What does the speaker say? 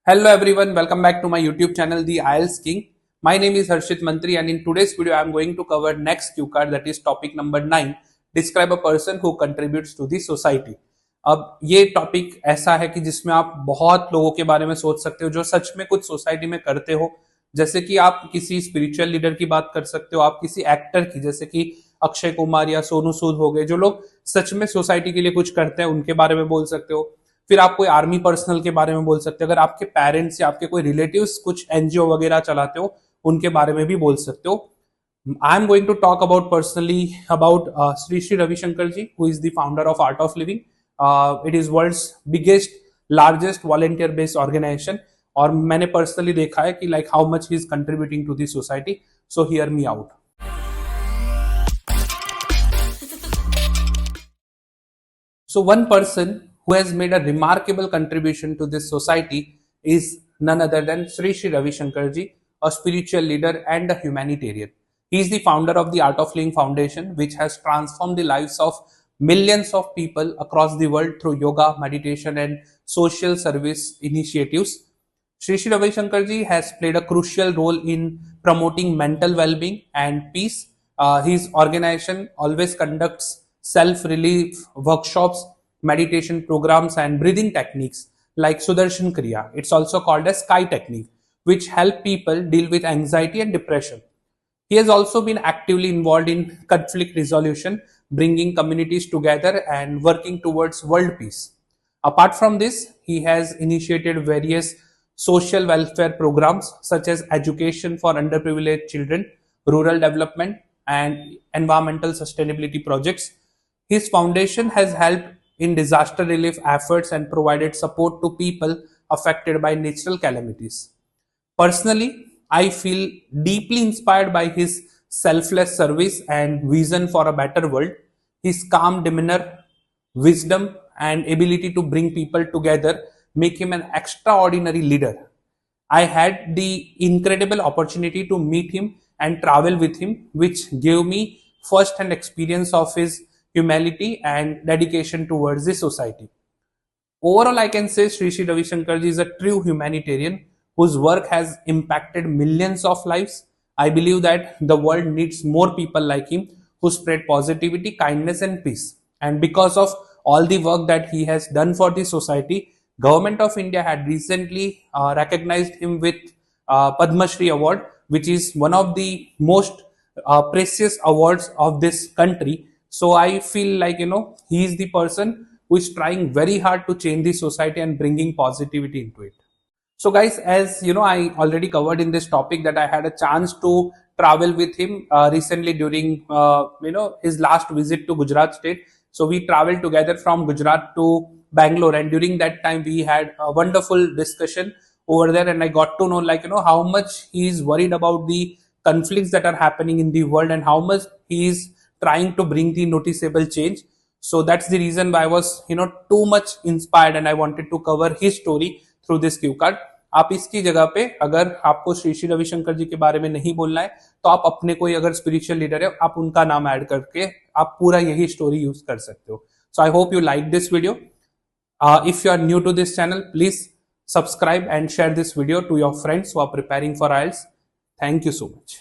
Hello everyone, welcome back to my YouTube channel, the IELTS King. My name is Harshit Mantri and in today's video I am going to cover next cue card, that is topic number 9. Describe a person who contributes to the society. अब ये topic ऐसा है कि जिसमें आप बहुत लोगों के बारे में सोच सकते हो जो सच में कुछ सोसाइटी में करते हो। जैसे कि आप किसी स्पिरिचुअल लीडर की बात कर सकते हो, आप किसी एक्टर की, जैसे कि अक्षय कुमार या सोनू सूद हो गए, जो लोग सच में सोसाइटी के लिए कुछ करते हैं, उनके बारे में बोल सकते हो। फिर आप कोई आर्मी पर्सनल के बारे में बोल सकते हो। अगर आपके पेरेंट्स या आपके कोई रिलेटिव्स कुछ एनजीओ वगैरह चलाते हो, उनके बारे में भी बोल सकते हो। I am going to talk about personally about Shri Shri Ravishankar ji, who is the founder of Art of Living. It is world's biggest largest volunteer based organisation, और मैंने पर्सनली देखा है कि like how much he is contributing to the society. So hear me out. So one person who has made a remarkable contribution to this society is none other than Sri Sri Ravi Shankar ji, a spiritual leader and a humanitarian. He is the founder of the Art of Living Foundation, which has transformed the lives of millions of people across the world through yoga, meditation and social service initiatives. Sri Sri Ravi Shankar ji has played a crucial role in promoting mental well-being and peace. His organization always conducts self-relief workshops, meditation programs and breathing techniques like Sudarshan Kriya. It's also called as Sky technique, which help people deal with anxiety and depression. He has also been actively involved in conflict resolution, bringing communities together and working towards world peace. Apart from this, he has initiated various social welfare programs such as education for underprivileged children, rural development and environmental sustainability projects. His foundation has helped in disaster relief efforts and provided support to people affected by natural calamities. Personally, I feel deeply inspired by his selfless service and vision for a better world. His calm demeanor, wisdom, and ability to bring people together make him an extraordinary leader. I had the incredible opportunity to meet him and travel with him, which gave me first-hand experience of his humility and dedication towards the society. Overall, I can say Sri Sri Ravi Shankar ji is a true humanitarian whose work has impacted millions of lives. I believe that the world needs more people like him who spread positivity, kindness and peace. And because of all the work that he has done for the society, Government of India had recently recognized him with Padma Shri Award, which is one of the most precious awards of this country. So I feel like, he is the person who is trying very hard to change the society and bringing positivity into it. So guys, as I already covered in this topic that I had a chance to travel with him recently during, his last visit to Gujarat state. So we traveled together from Gujarat to Bangalore, and during that time we had a wonderful discussion over there, and I got to know how much he is worried about the conflicts that are happening in the world and how much he is trying to bring the noticeable change. So that's the reason why I was too much inspired and I wanted to cover his story through this cue card. आप इसकी जगह पे अगर आपको श्री श्री रविशंकर जी के बारे में नहीं बोलना है तो आप अपने कोई अगर स्पिरिचुअल लीडर है आप उनका नाम ऐड करके आप पूरा यही स्टोरी यूज कर सकते हो. So I hope you like this video. If you are new to this channel, please subscribe and share this video to your friends who are preparing for IELTS. Thank you so much.